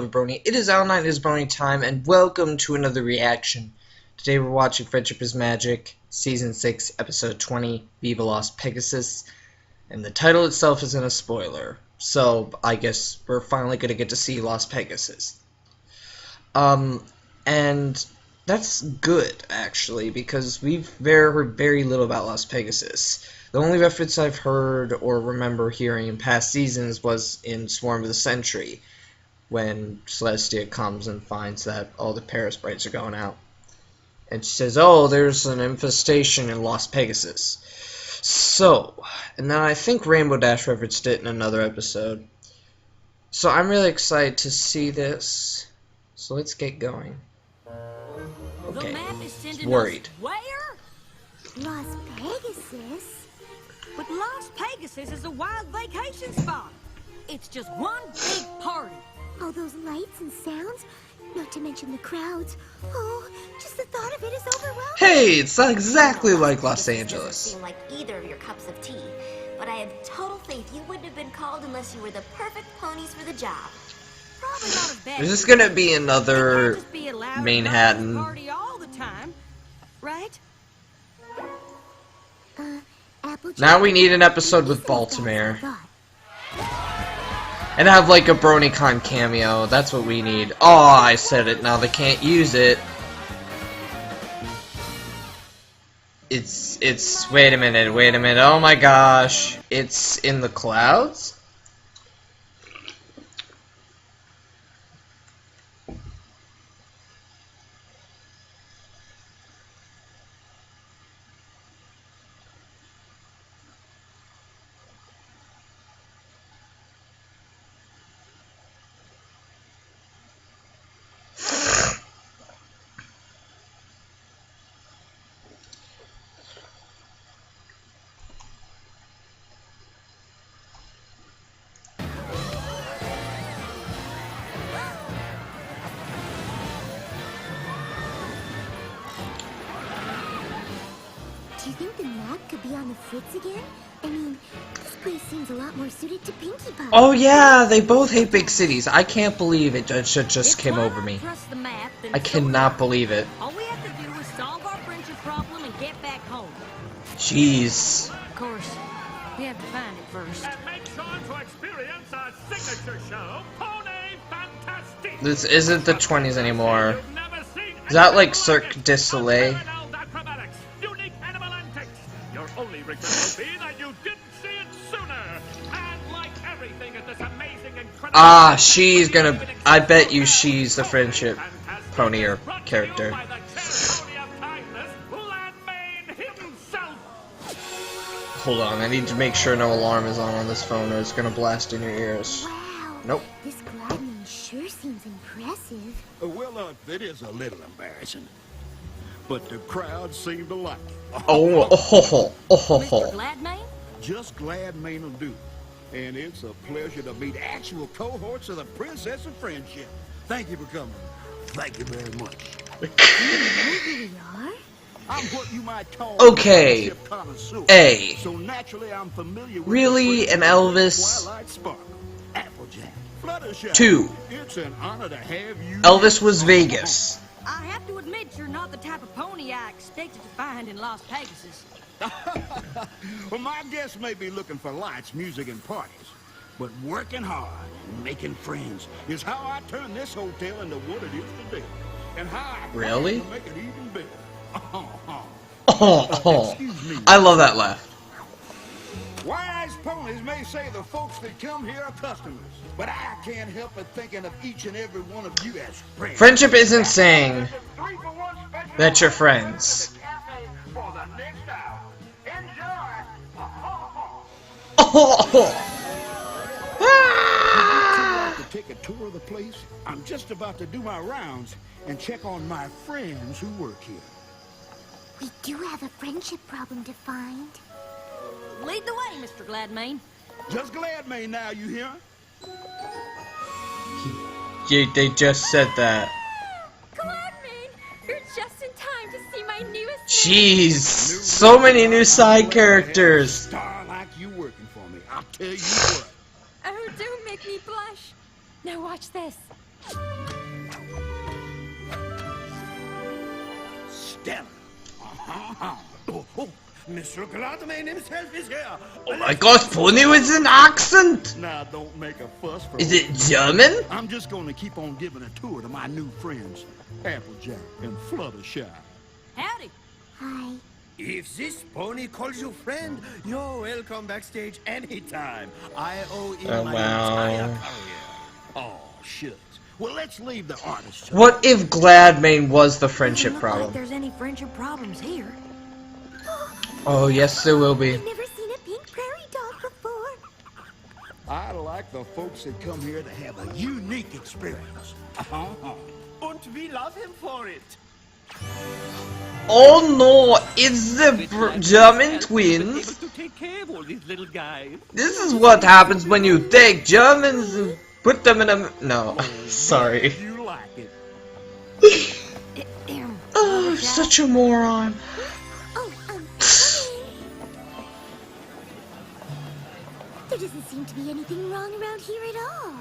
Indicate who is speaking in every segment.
Speaker 1: with Brony. It is Al Night, it is Brony time, and welcome to another reaction. Today we're watching Friendship is Magic, Season 6, Episode 20, Viva Lost Pegasus. And the title itself isn't a spoiler, so I guess we're finally going to get to see Lost Pegasus. And that's good, actually, because we've heard very little about Lost Pegasus. The only reference I've heard or remember hearing in past seasons was in Swarm of the Century, when Celestia comes and finds that all the Paris Brights are going out. And she says, oh, there's an infestation in Lost Pegasus. So, and then I think Rainbow Dash referenced it in another episode. So I'm really excited to see this. So let's get going. Okay, worried.
Speaker 2: Where? Lost Pegasus? But Lost Pegasus is a wild vacation spot. It's just one big party. All those lights and sounds, not to mention the crowds. Oh, just the thought of it is overwhelming.
Speaker 1: Hey, it's not exactly like Los Angeles.
Speaker 3: Doesn't seem like either of your cups of tea, but I have total faith you wouldn't have been called unless you were the perfect ponies for the job.
Speaker 2: Probably not as bad.
Speaker 1: Is this gonna be another Manhattan?
Speaker 2: Party all the time, right?
Speaker 1: Now we need an episode with Baltimore. And have like a BronyCon cameo. That's what we need. Oh, I said it. Now they can't use it. It's wait a minute. Oh my gosh. It's in the clouds?
Speaker 4: Do you think the map could be on the fritz again? I mean, this place seems a lot more suited to Pinkie Pie.
Speaker 1: Oh yeah, they both hate big cities. I can't believe it just came over me. I cannot believe it.
Speaker 2: All we have to do is solve our friendship problem and get back home.
Speaker 1: Jeez.
Speaker 2: Of course, we have to find it first.
Speaker 5: And make sure to experience our signature show, Pony Fantastique.
Speaker 1: This isn't the 20s anymore. Is that like Cirque du Soleil?
Speaker 5: Your only regret will be that you didn't see it sooner. And like everything at this amazing, incredible...
Speaker 1: Ah, she's gonna... I bet you she's the friendship pony or character. Hold on, I need to make sure no alarm is on this phone or it's gonna blast in your ears.
Speaker 4: Wow.
Speaker 1: Nope.
Speaker 4: This Gladman sure seems impressive.
Speaker 6: Well, it is a little embarrassing. But the crowd seemed to like it.
Speaker 1: Oh.
Speaker 2: Mr. Gladman?
Speaker 6: Just Gladman will do. And it's a pleasure to meet actual cohorts of the Princess of Friendship. Thank you for coming. Thank you very much.
Speaker 4: Here we are.
Speaker 6: I'm what you might call
Speaker 1: Okay.
Speaker 6: a connoisseur.
Speaker 1: A.
Speaker 6: So naturally I'm familiar with
Speaker 1: Really?
Speaker 6: the
Speaker 1: An Elvis?
Speaker 6: Twilight Sparkle, Applejack, Fluttershy.
Speaker 1: 2.
Speaker 6: It's an honor to have you.
Speaker 1: Elvis was Vegas.
Speaker 2: I have to admit you're not the type of pony I expected to find in Lost Pegasus.
Speaker 6: Well, my guests may be looking for lights, music, and parties, but working hard and making friends is how I turn this hotel into what it is today, and how I
Speaker 1: Really?
Speaker 6: plan to make it even better.
Speaker 1: Excuse me. I love that laugh.
Speaker 6: Wise ponies may say the folks that come here are customers, but I can't help but thinking of each and every one of you as friends.
Speaker 1: Friendship isn't saying that you're friends.
Speaker 6: To take a tour of the place, I'm just about to do my rounds and check on my friends who work here.
Speaker 4: We do have a friendship problem to find.
Speaker 2: Lead the way, Mr. Gladman.
Speaker 6: Just Gladman now, you hear?
Speaker 1: They just said that.
Speaker 4: Gladman, you're just in time to see my newest...
Speaker 1: Jeez, so many new side characters.
Speaker 6: Star like you working for me, I'll tell you what.
Speaker 4: Oh, don't make me blush. Now watch this.
Speaker 6: Mr. Gladman himself is here.
Speaker 1: Oh my gosh, Pony with an accent!
Speaker 6: Now, don't make a fuss for
Speaker 1: Is it German?
Speaker 6: I'm just gonna keep on giving a tour to my new friends, Applejack and Fluttershy.
Speaker 2: Howdy.
Speaker 4: Hi.
Speaker 7: If this pony calls you friend, you're welcome backstage anytime. I owe you
Speaker 1: Oh,
Speaker 7: my
Speaker 1: wow.
Speaker 7: entire career.
Speaker 6: Oh, shucks. Well, let's leave the artist.
Speaker 1: What if Gladmane was the friendship
Speaker 2: Doesn't look like
Speaker 1: problem?
Speaker 2: there's any friendship problems here.
Speaker 1: Oh, yes, there will be.
Speaker 4: I've never seen a pink prairie dog before.
Speaker 6: I like the folks that come here to have a unique experience.
Speaker 7: And we love him for it.
Speaker 1: Oh no, it's the German twins.
Speaker 7: Able to take care of all these little guys.
Speaker 1: This is what happens when you take Germans and put them in a... No, sorry.
Speaker 6: You like it.
Speaker 1: Oh, such a moron.
Speaker 4: Oh, there doesn't seem to be anything wrong around here at all.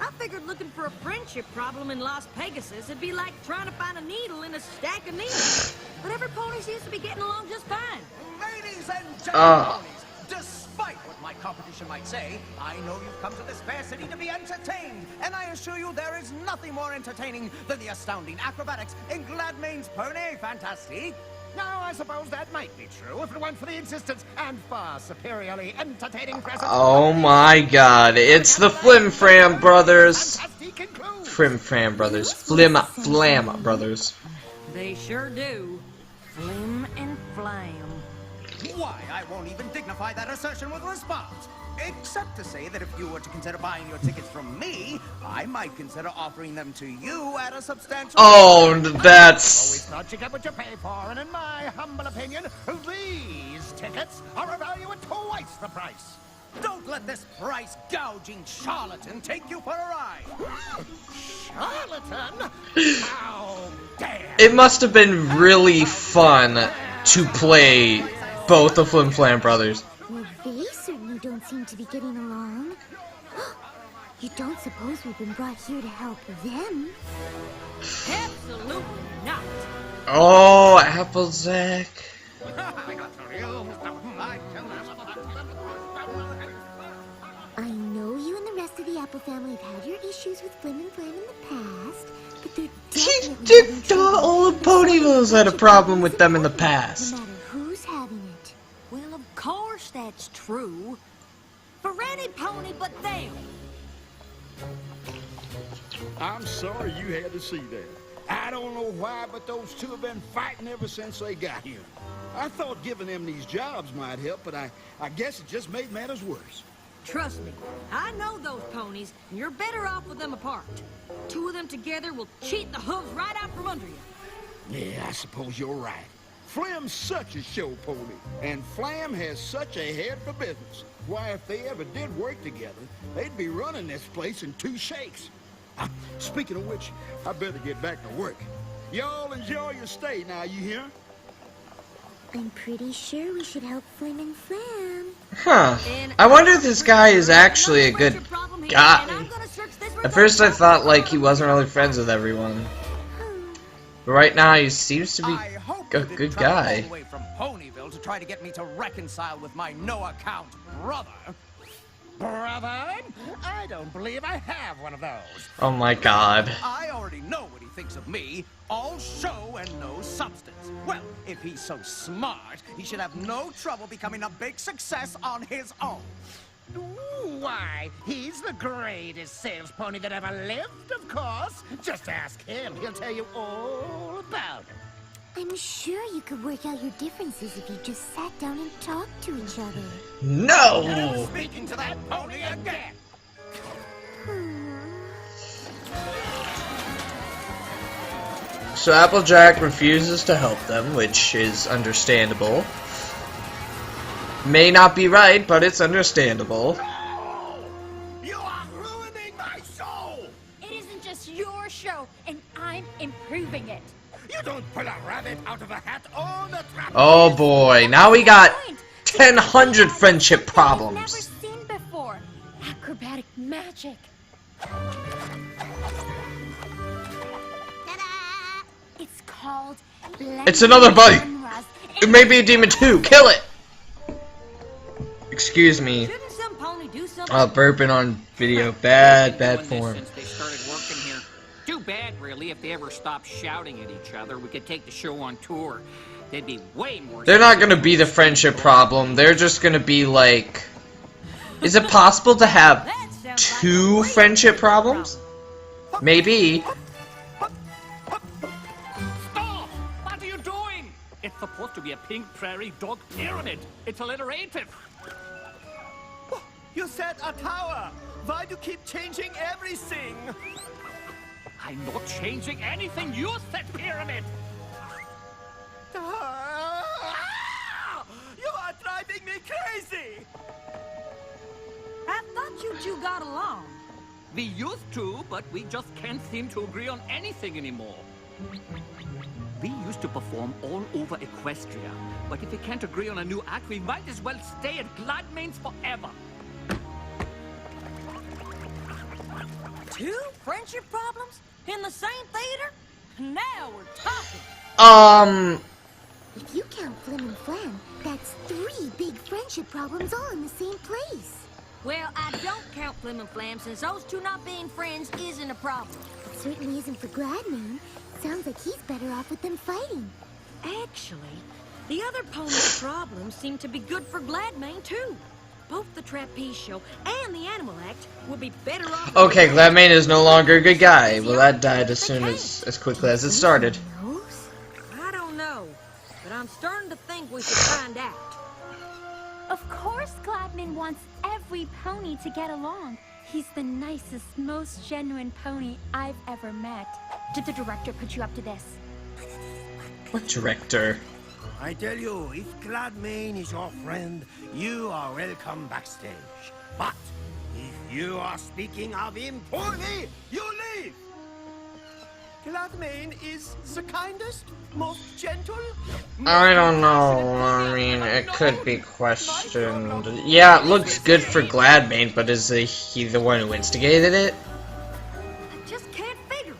Speaker 2: I figured looking for a friendship problem in Las Pegasus would be like trying to find a needle in a stack of needles. But every pony seems to be getting along just fine.
Speaker 8: Ladies and gentlemen, ponies, despite what my competition might say, I know you've come to this fair city to be entertained, and I assure you there is nothing more entertaining than the astounding acrobatics in Gladmane's Pony Fantastique. Now, I suppose that might be true if it weren't for the existence and far superiorly entertaining presence.
Speaker 1: Oh my god, it's the Flim Flam brothers.
Speaker 8: Fantastique includes
Speaker 1: Flim Flam brothers. Flam brothers.
Speaker 2: They sure do. Flim and flam.
Speaker 8: Why, I won't even dignify that assertion with a response. Except to say that if you were to consider buying your tickets from me, I might consider offering them to you at a substantial...
Speaker 1: Oh,
Speaker 8: Always
Speaker 1: that's...
Speaker 8: thought you get what you pay for, and in my humble opinion, these tickets are a value at twice the price. Don't let this price-gouging charlatan take you for a ride. Charlatan? How dare...
Speaker 1: It must have been really fun to play both the Flim Flam brothers.
Speaker 4: Well, they certainly don't seem to be getting along. You don't suppose we've been brought here to help them?
Speaker 2: Absolutely not.
Speaker 1: Oh, Applejack.
Speaker 4: I know you and the rest of the Apple family have had your issues with Flim and Flam in the past, but they're definitely
Speaker 1: All of Ponyville's had a problem with them in the past.
Speaker 4: no matter who's having it.
Speaker 2: Well, of course that's true. For any pony but them.
Speaker 6: I'm sorry you had to see that. I don't know why, but those two have been fighting ever since they got here. I thought giving them these jobs might help, but I guess it just made matters worse.
Speaker 2: Trust me, I know those ponies, and you're better off with them apart. Two of them together will cheat the hooves right out from under you.
Speaker 6: Yeah, I suppose you're right. Flim's such a show pony, and Flam has such a head for business. Why, if they ever did work together, they'd be running this place in 2 shakes. Speaking of which, I better get back to work. Y'all enjoy your stay now, you hear?
Speaker 4: I'm pretty sure we should help Flim and Flam.
Speaker 1: Huh. I wonder if this guy is actually a good guy. At first I thought like he wasn't really friends with everyone. But right now he seems to be
Speaker 8: I hope
Speaker 1: a
Speaker 8: you didn't
Speaker 1: good
Speaker 8: travel all
Speaker 1: guy.
Speaker 8: the way from Ponyville to try to get me to reconcile with my no-account brother. Brother? I don't believe I have one of those.
Speaker 1: Oh my god.
Speaker 8: I already know what he thinks of me. All show and no substance. Well, if he's so smart, he should have no trouble becoming a big success on his own. Why, he's the greatest sales pony that ever lived, of course. Just ask him. He'll tell you all about it.
Speaker 4: I'm sure you could work out your differences if you just sat down and talked to each other.
Speaker 1: No!
Speaker 8: Speaking to that pony again.
Speaker 1: So Applejack refuses to help them, which is understandable. May not be right, but it's understandable.
Speaker 8: You are ruining my soul.
Speaker 9: It isn't just your show, and I'm improving it.
Speaker 8: You don't pull a rabbit out of a hat on the trap.
Speaker 1: Oh boy, now we got 1,000 friendship
Speaker 9: I've never
Speaker 1: problems.
Speaker 9: seen before. Acrobatic magic.
Speaker 4: Ta-da!
Speaker 9: It's called
Speaker 1: It's another buddy.
Speaker 9: Genres
Speaker 1: It may be a demon too. Kill it. Excuse me.
Speaker 2: Shouldn't some pony do something?
Speaker 1: Burping on video. Bad form.
Speaker 5: Since they started working here. Too bad, really. If they ever stopped shouting at each other, we could take the show on tour. They'd be way more.
Speaker 1: They're not gonna be the friendship problem. They're just gonna be like. Is it possible to have two friendship problems? Maybe.
Speaker 5: Stop! What are you doing? It's supposed to be a pink prairie dog pyramid. It's alliterative.
Speaker 7: You said a tower. Why do you keep changing everything?
Speaker 5: I'm not changing anything. You said pyramid.
Speaker 7: You are driving me crazy.
Speaker 2: I thought you two got along.
Speaker 5: We used to, but we just can't seem to agree on anything anymore. We used to perform all over Equestria, but if we can't agree on a new act, we might as well stay at Gladmane's forever.
Speaker 2: Two friendship problems in the same theater? Now we're talking.
Speaker 4: If you count Flim and Flam, that's 3 big friendship problems all in the same place.
Speaker 2: Well, I don't count Flim and Flam since those two not being friends isn't a problem.
Speaker 4: It certainly isn't for Gladmane. Sounds like he's better off with them fighting.
Speaker 2: Actually, the other pony's problems seem to be good for Gladmane, too. Both the Trapeze Show and the Animal Act will be better off...
Speaker 1: Okay, Gladmane is no longer a good guy. Well, that died as quickly as it started.
Speaker 2: I don't know, but I'm starting to think we should find out.
Speaker 9: Of course Gladmane wants every pony to get along. He's the nicest, most genuine pony I've ever met. Did the director put you up to this?
Speaker 1: What director?
Speaker 7: I tell you, if Gladmane is your friend, you are welcome backstage. But if you are speaking of him poorly, you leave. Gladmane is the kindest, most gentle.
Speaker 1: I don't know. I mean, it could be questioned. Yeah, it looks good for Gladmane, but is he the one who instigated it?
Speaker 2: I just can't figure it.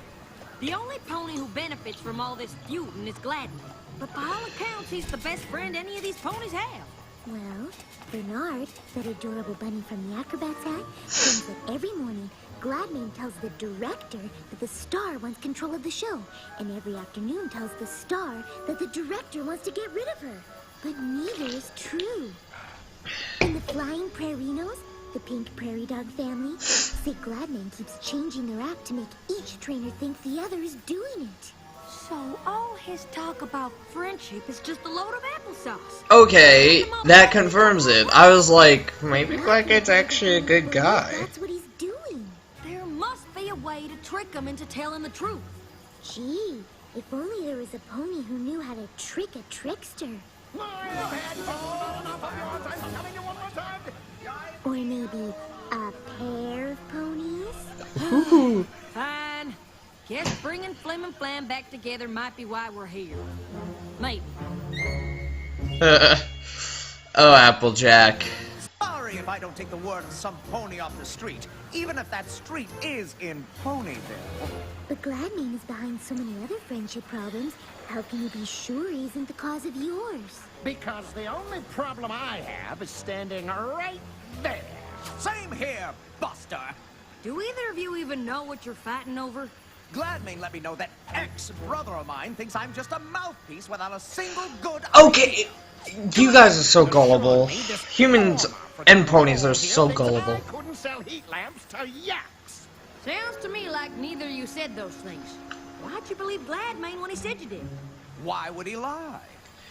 Speaker 2: The only pony who benefits from all this feuding is Gladmane. But by all accounts, he's the best friend any of these ponies have.
Speaker 4: Well, Bernard, that adorable bunny from the Acrobat's hat, claims that every morning, Gladmane tells the director that the star wants control of the show, and every afternoon tells the star that the director wants to get rid of her. But neither is true. And the Flying Prairinos, the pink prairie dog family, say Gladmane keeps changing their act to make each trainer think the other is doing it.
Speaker 2: So all his talk about friendship is just a load of applesauce.
Speaker 1: Okay, that confirms it. I was like, maybe Gladmane's actually a good guy.
Speaker 4: That's what he's doing.
Speaker 2: There must be a way to trick him into telling the truth.
Speaker 4: Gee, if only there was a pony who knew how to trick a trickster. Or maybe a pair of ponies?
Speaker 1: Ooh.
Speaker 2: Fine. Guess bringing Flim and Flam back together might be why we're here. Maybe.
Speaker 1: Oh, Applejack.
Speaker 8: Sorry if I don't take the word of some pony off the street, even if that street is in Ponyville.
Speaker 4: But Gladmane is behind so many other friendship problems. How can you be sure he isn't the cause of yours?
Speaker 5: Because the only problem I have is standing right there.
Speaker 8: Same here, Buster.
Speaker 2: Do either of you even know what you're fighting over?
Speaker 8: Gladmane let me know that ex-brother of mine thinks I'm just a mouthpiece without a single good
Speaker 1: Okay, you guys are so gullible. Humans and ponies are so gullible.
Speaker 5: I couldn't sell heat lamps to yaks.
Speaker 2: Sounds to me like neither of you said those things. Why'd you believe Gladmane when he said you did?
Speaker 8: Why would he lie?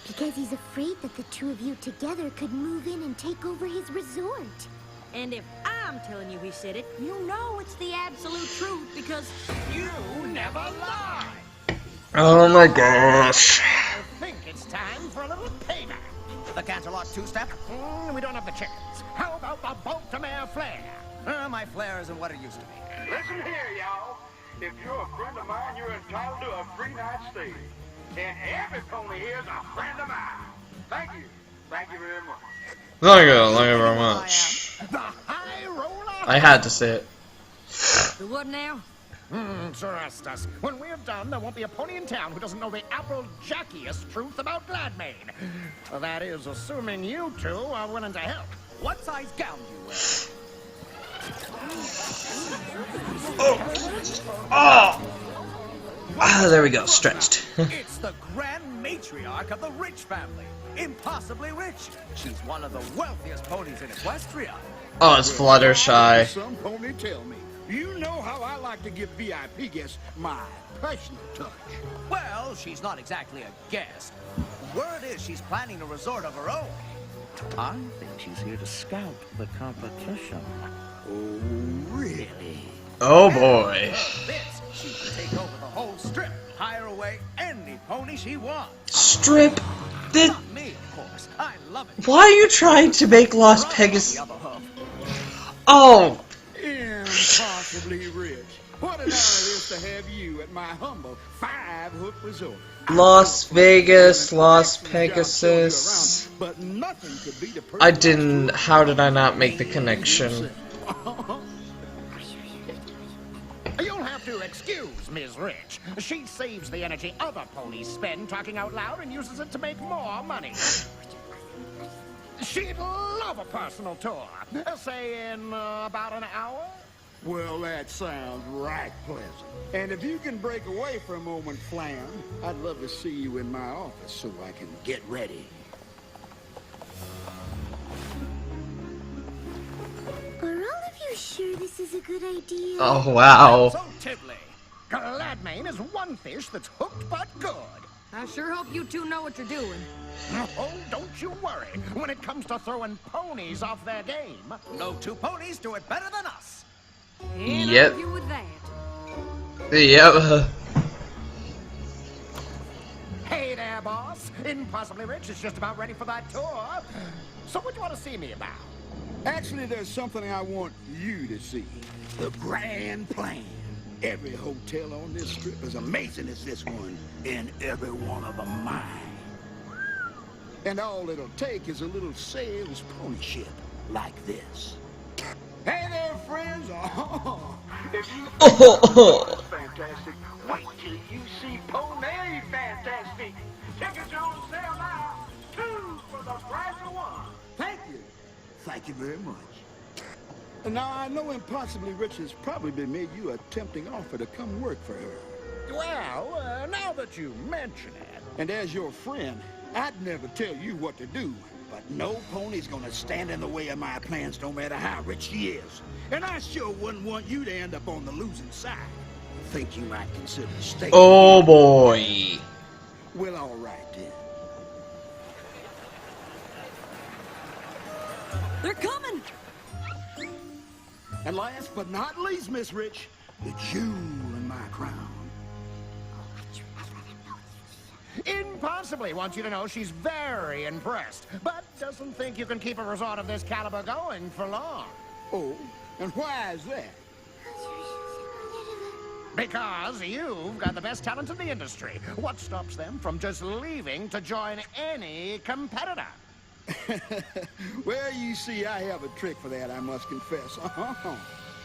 Speaker 4: Because he's afraid that the two of you together could move in and take over his resort.
Speaker 2: And if I'm telling you he said it, you know it's the absolute truth because
Speaker 5: You never lie.
Speaker 1: Oh my gosh.
Speaker 5: I think it's time for a little payback.
Speaker 8: The Canterlot two-step?
Speaker 5: We don't have the chickens. How about the Baltimore flare?
Speaker 8: My flair isn't what it used to be.
Speaker 6: Listen here, y'all. If you're a friend of mine, you're entitled to a free night stay. And every pony here is a friend of mine. Thank you. Thank you very much.
Speaker 1: Thank you very much.
Speaker 5: The high roller.
Speaker 1: I had to say it.
Speaker 2: the what now?
Speaker 8: Trust us. When we're done, there won't be a pony in town who doesn't know the apple-jackiest truth about Gladmane. That is, assuming you two are willing to help.
Speaker 5: What size gown do you wear?
Speaker 1: There we go, stretched.
Speaker 8: It's the grand matriarch of the rich family. Impossibly rich. She's one of the wealthiest ponies in Equestria.
Speaker 1: Oh, it's Fluttershy.
Speaker 6: Some pony tell me. You know how I like to give VIP guests my personal touch.
Speaker 8: Well, she's not exactly a guest. Word is she's planning a resort of her own. I think she's here to scout the competition.
Speaker 6: Oh, really?
Speaker 1: Oh boy.
Speaker 8: This, she can take over the whole strip, hire away any pony she wants.
Speaker 1: Strip?
Speaker 8: Not me, of course. I love it.
Speaker 1: Why are you trying to make Lost Pegasus?
Speaker 8: The other half.
Speaker 1: Oh!
Speaker 6: Impossibly rich. What an honor it is to have you at my humble 5-hook resort.
Speaker 1: Las Vegas, Lost Pegasus.
Speaker 6: But nothing could be the
Speaker 1: I didn't. How did I not make the connection?
Speaker 8: You'll have to excuse Ms. Rich. She saves the energy other ponies spend talking out loud and uses it to make more money. She'd love a personal tour. Say in about an hour?
Speaker 6: Well, that sounds right pleasant. And if you can break away for a moment, Flan, I'd love to see you in my office so I can get ready.
Speaker 4: Are all of you sure this is a good idea?
Speaker 1: Oh, wow.
Speaker 8: Positively. Gladmane is one fish that's hooked but good.
Speaker 2: I sure hope you two know what you're doing.
Speaker 8: Oh, don't you worry. When it comes to throwing ponies off their game, no two ponies do it better than us.
Speaker 2: Can't
Speaker 1: Yep.
Speaker 2: argue with that.
Speaker 1: Yep.
Speaker 8: Hey there, boss. Impossibly Rich is just about ready for that tour. So what do you want to see me about?
Speaker 6: Actually, there's something I want you to see. The grand plan. Every hotel on this strip is amazing as this one, and every one of them mine. And all it'll take is a little sales pony ship like this. Hey there, friends! Oh, if you think fantastic, wait till you see Pony Fantastic. Tickets are on sale now. 2 for the price of 1. Thank you. Thank you very much. Now, I know Impossibly Rich has probably made you a tempting offer to come work for her.
Speaker 8: Well, now that you mention it.
Speaker 6: And as your friend, I'd never tell you what to do. But no pony's gonna stand in the way of my plans no matter how rich she is. And I sure wouldn't want you to end up on the losing side. Think you might consider staying?
Speaker 1: Oh boy.
Speaker 6: Well, all right then.
Speaker 2: They're coming!
Speaker 6: And last but not least, Miss Rich, the jewel in my crown.
Speaker 8: Impossibly wants you to know she's very impressed, but doesn't think you can keep a resort of this caliber going for long.
Speaker 6: Oh, and why is that?
Speaker 8: Because you've got the best talent in the industry. What stops them from just leaving to join any competitor?
Speaker 6: Well, you see, I have a trick for that, I must confess.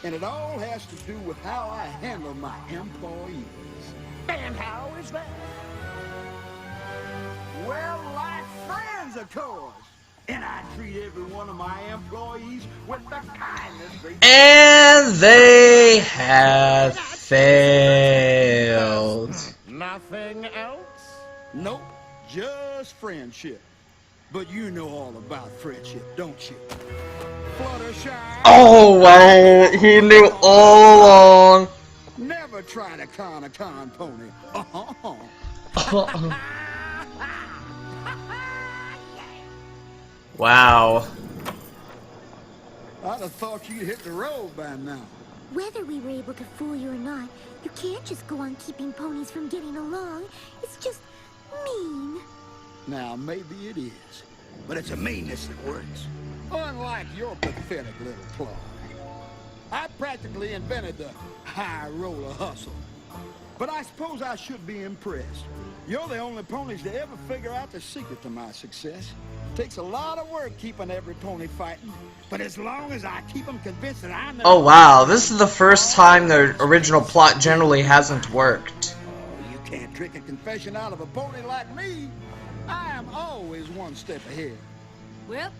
Speaker 6: And it all has to do with how I handle my employees.
Speaker 8: And how is that?
Speaker 6: Well, like friends, of course. And I treat every one of my employees with the kindness they
Speaker 1: And they have failed.
Speaker 8: Nothing else?
Speaker 6: Nope, just friendship. But you know all about friendship, don't you? Fluttershy.
Speaker 1: Oh, well, he knew all along.
Speaker 6: Never try to con a con pony.
Speaker 1: Wow.
Speaker 6: I'd have thought you'd hit the road by now.
Speaker 4: Whether we were able to fool you or not, you can't just go on keeping ponies from getting along. It's just mean.
Speaker 6: Now, maybe it is, but it's a meanness that works. Unlike your pathetic little claw. I practically invented the high roller hustle. But I suppose I should be impressed. You're the only ponies to ever figure out the secret to my success. Takes a lot of work keeping every pony fighting. But as long as I keep them convinced that I'm the...
Speaker 1: Oh wow, this is the first time the original plot generally hasn't worked.
Speaker 6: Oh, you can't trick a confession out of a pony like me. I am always one step ahead.
Speaker 2: Well,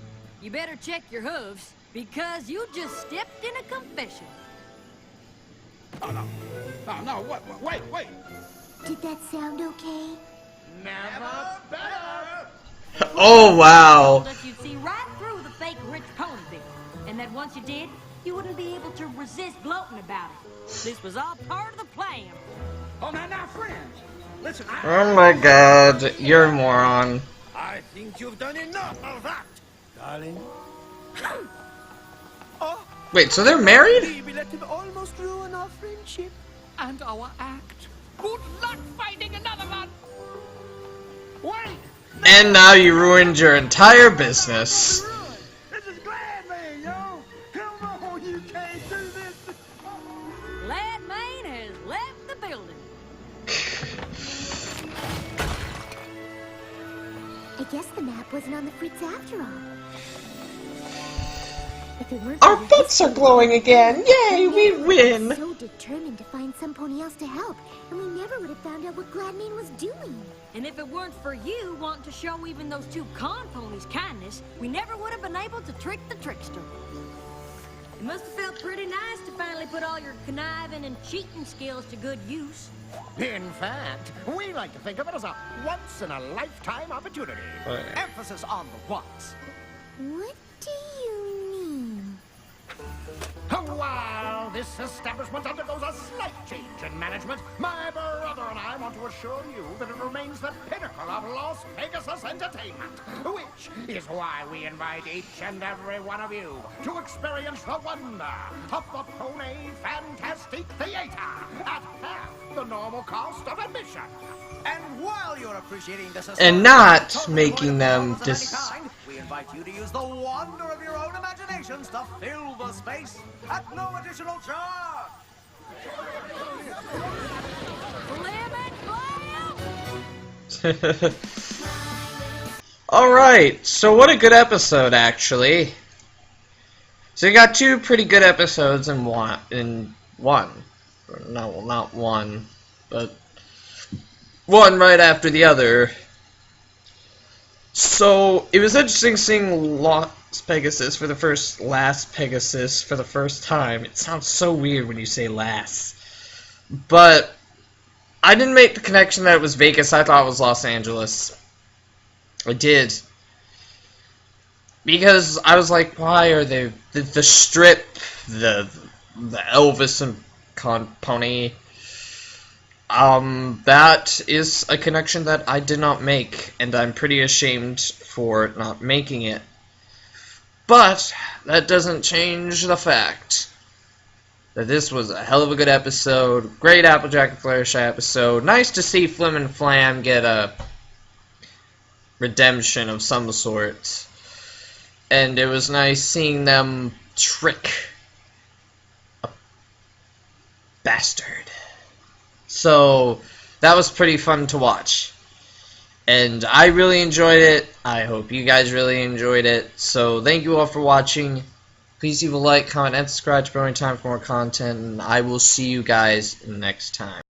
Speaker 2: you better check your hooves, because you just stepped in a confession.
Speaker 6: Oh, no. Oh, no, wait.
Speaker 4: Did that sound okay?
Speaker 8: Never better!
Speaker 1: Oh wow.
Speaker 2: That you'd see right through the fake rich pony bit, and that once you did, you wouldn't be able to resist gloating about it. This was all part of the plan.
Speaker 6: Oh, now, friends. Listen,
Speaker 1: Oh my god, you're a moron.
Speaker 7: I think you've done enough of that, darling. Oh,
Speaker 1: Wait, so they're married?
Speaker 7: we let him almost ruin our friendship.
Speaker 5: And our act. Good luck finding another one.
Speaker 6: wait.
Speaker 1: And now you ruined your entire business.
Speaker 6: This is Glad Man, yo. Come on, you can't do this.
Speaker 2: Glad Main has left the building.
Speaker 4: I guess the map wasn't on the fritz after all. If it weren't
Speaker 1: Our
Speaker 4: for your
Speaker 1: butts are glowing again. Yay, we
Speaker 4: We were
Speaker 1: win.
Speaker 4: so determined to find some pony else to help, and we never would have found out what Gladmane was doing.
Speaker 2: And if it weren't for you wanting to show even those two con ponies kindness, we never would have been able to trick the trickster. It must have felt pretty nice to finally put all your conniving and cheating skills to good use.
Speaker 8: In fact, we like to think of it as a once-in-a-lifetime opportunity. Emphasis on the once.
Speaker 4: What do you mean?
Speaker 8: While this establishment undergoes a slight change in management, my brother and I want to assure you that it remains the pinnacle of Las Pegasus entertainment, which is why we invite each and every one of you to experience the wonder of the Pony Fantastic Theater at half the normal cost of admission. And while you're appreciating this,
Speaker 1: And not making them
Speaker 8: we invite you to use the wonder of your own imaginations to fill the space at no additional charge.
Speaker 1: Alright, so what a good episode, actually. So you got two pretty good episodes in one. No, not one, but one right after the other. So it was interesting seeing Last Pegasus for the first time. It sounds so weird when you say last. But I didn't make the connection that it was Vegas. I thought it was Los Angeles. I did. Because I was like, why are they the strip, the Elvis and pony? That is a connection that I did not make, and I'm pretty ashamed for not making it. But that doesn't change the fact that this was a hell of a good episode. Great Applejack and Fluttershy episode. Nice to see Flim and Flam get a redemption of some sort. And it was nice seeing them trick a bastard. So that was pretty fun to watch. And I really enjoyed it. I hope you guys really enjoyed it. So thank you all for watching. Please leave a like, comment, and subscribe to BronyTime for more content. And I will see you guys next time.